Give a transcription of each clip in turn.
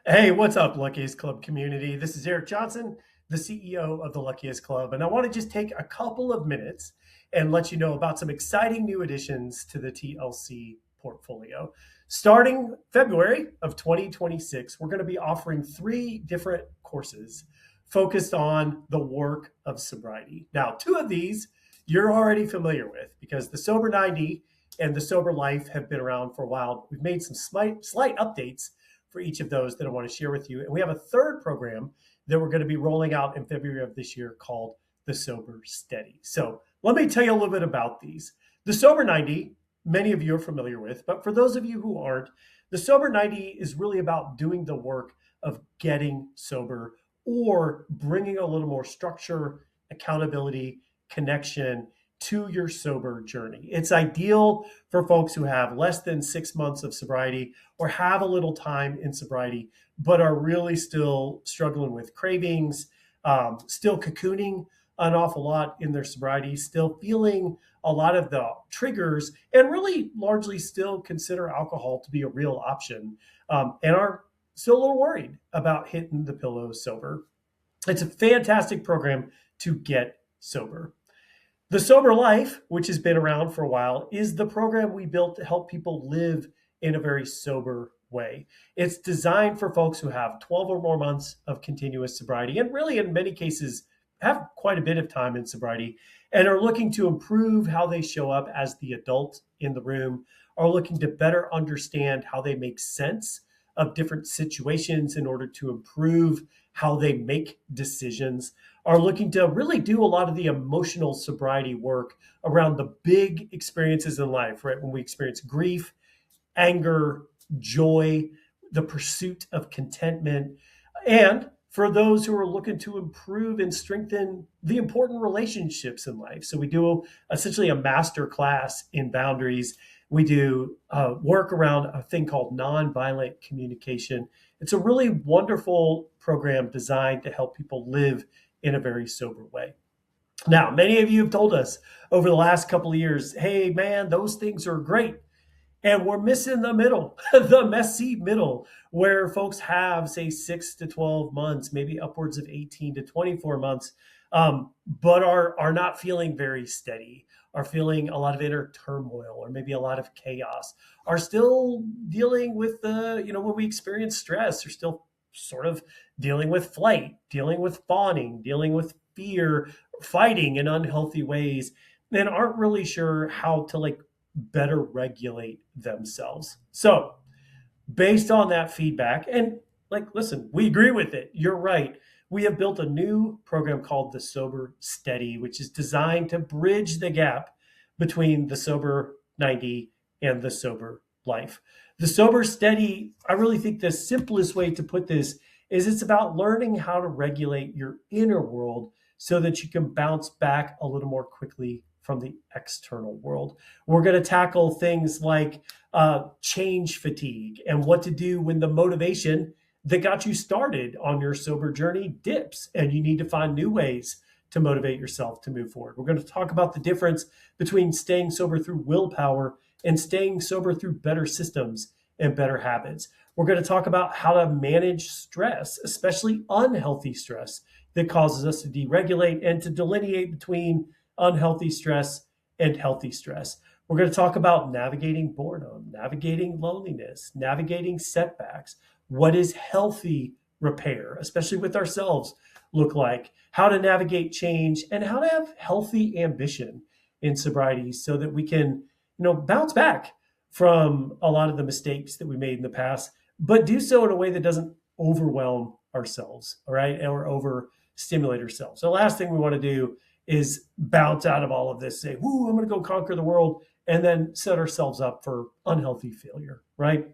Hey, what's up, Luckiest Club community? This is Eric Johnson, the CEO of the Luckiest Club, and I want to just take a couple of minutes and let you know about some exciting new additions to the TLC portfolio. Starting February of 2026, we're going to be offering three different courses focused on the work of sobriety. Now, two of these you're already familiar with because the Sober 90 and the Sober Life have been around for a while. We've made some slight updates for each of those that I want to share with you. And we have a third program that we're going to be rolling out in February of this year called the Sober Steady. So let me tell you a little bit about these. The Sober 90, many of you are familiar with, but for those of you who aren't, the Sober 90 is really about doing the work of getting sober or bringing a little more structure, accountability, connection to your sober journey. It's ideal for folks who have less than 6 months of sobriety or have a little time in sobriety, but are really still struggling with cravings, still cocooning an awful lot in their sobriety, still feeling a lot of the triggers, and really largely still consider alcohol to be a real option, and are still a little worried about hitting the pillow sober. It's a fantastic program to get sober. The Sober Life, which has been around for a while, is the program we built to help people live in a very sober way. It's designed for folks who have 12 or more months of continuous sobriety, and really, in many cases, have quite a bit of time in sobriety and are looking to improve how they show up as the adult in the room, are looking to better understand how they make sense of different situations in order to improve how they make decisions, are looking to really do a lot of the emotional sobriety work around the big experiences in life, right? When we experience grief, anger, joy, the pursuit of contentment, and for those who are looking to improve and strengthen the important relationships in life. So we do essentially a master class in boundaries. We do work around a thing called nonviolent communication. It's a really wonderful program designed to help people live in a very sober way. Now, many of you have told us over the last couple of years, hey, man, those things are great. And we're missing the middle, the messy middle, where folks have, say, 6 to 12 months, maybe upwards of 18 to 24 months, but are not feeling very steady, are feeling a lot of inner turmoil or maybe a lot of chaos, are still dealing with when we experience stress, are still sort of dealing with flight, dealing with fawning, dealing with fear, fighting in unhealthy ways, and aren't really sure how to better regulate themselves. So, based on that feedback, and listen, we agree with it. You're right. We have built a new program called the Sober Steady, which is designed to bridge the gap between the Sober 90 and the Sober Life. The Sober Steady, I really think the simplest way to put this is it's about learning how to regulate your inner world so that you can bounce back a little more quickly from the external world. We're going to tackle things like change fatigue and what to do when the motivation that got you started on your sober journey dips and you need to find new ways to motivate yourself to move forward. We're going to talk about the difference between staying sober through willpower and staying sober through better systems and better habits. We're going to talk about how to manage stress, especially unhealthy stress that causes us to deregulate, and to delineate between unhealthy stress and healthy stress. We're going to talk about navigating boredom, navigating loneliness, navigating setbacks. What is healthy repair, especially with ourselves, look like? How to navigate change and how to have healthy ambition in sobriety so that we can, bounce back from a lot of the mistakes that we made in the past, but do so in a way that doesn't overwhelm ourselves, all right, or overstimulate ourselves. So the last thing we want to do is bounce out of all of this, say, whoo, I'm going to go conquer the world, and then set ourselves up for unhealthy failure, right?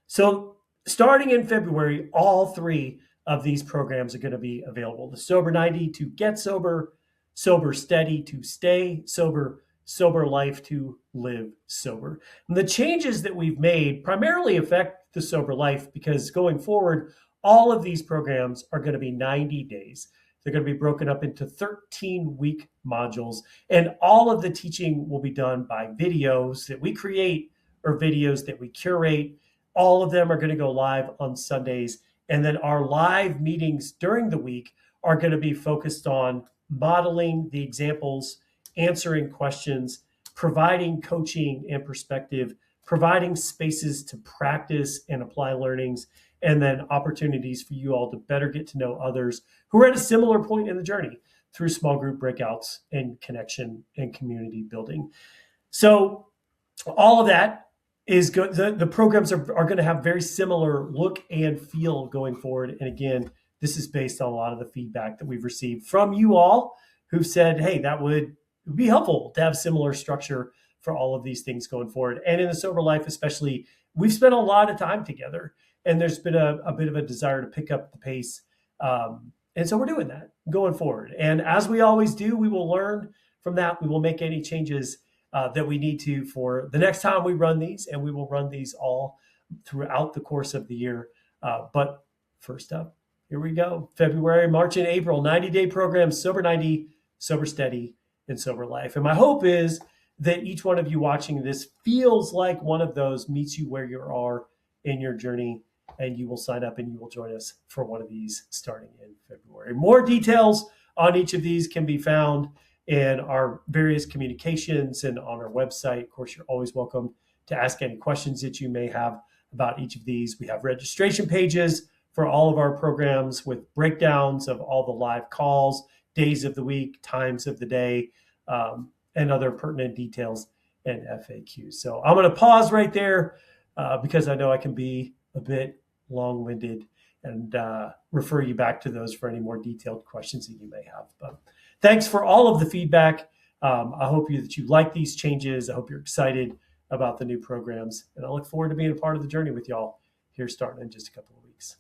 So starting in February, all three of these programs are going to be available. The Sober 90 to get sober, Sober Steady to stay sober, Sober Life to live sober. And the changes that we've made primarily affect the Sober Life because going forward, all of these programs are going to be 90 days. They're going to be broken up into 13-week modules, and all of the teaching will be done by videos that we create or videos that we curate All of them are going to go live on Sundays. And then our live meetings during the week are going to be focused on modeling the examples, answering questions, providing coaching and perspective, providing spaces to practice and apply learnings, and then opportunities for you all to better get to know others who are at a similar point in the journey through small group breakouts and connection and community building. So all of that is good. The programs are going to have very similar look and feel going forward. And again, this is based on a lot of the feedback that we've received from you all who've said, hey, that would be helpful to have similar structure for all of these things going forward. And in the Sober Life, especially, we've spent a lot of time together, and there's been a bit of a desire to pick up the pace. And so we're doing that going forward. And as we always do, we will learn from that. We will make any changes that we need to for the next time we run these, and we will run these all throughout the course of the year. But first up, here we go. February, March, and April, 90-day programs, Sober 90, Sober Steady, and Sober Life. And my hope is that each one of you watching this feels like one of those, meets you where you are in your journey, and you will sign up and you will join us for one of these starting in February. More details on each of these can be found in our various communications and on our website. Of course, you're always welcome to ask any questions that you may have about each of these. We have registration pages for all of our programs with breakdowns of all the live calls, days of the week, times of the day, and other pertinent details and FAQs. So I'm going to pause right there because I know I can be a bit long-winded, and refer you back to those for any more detailed questions that you may have. But thanks for all of the feedback. I hope that you like these changes. I hope you're excited about the new programs, and I look forward to being a part of the journey with y'all here starting in just a couple of weeks.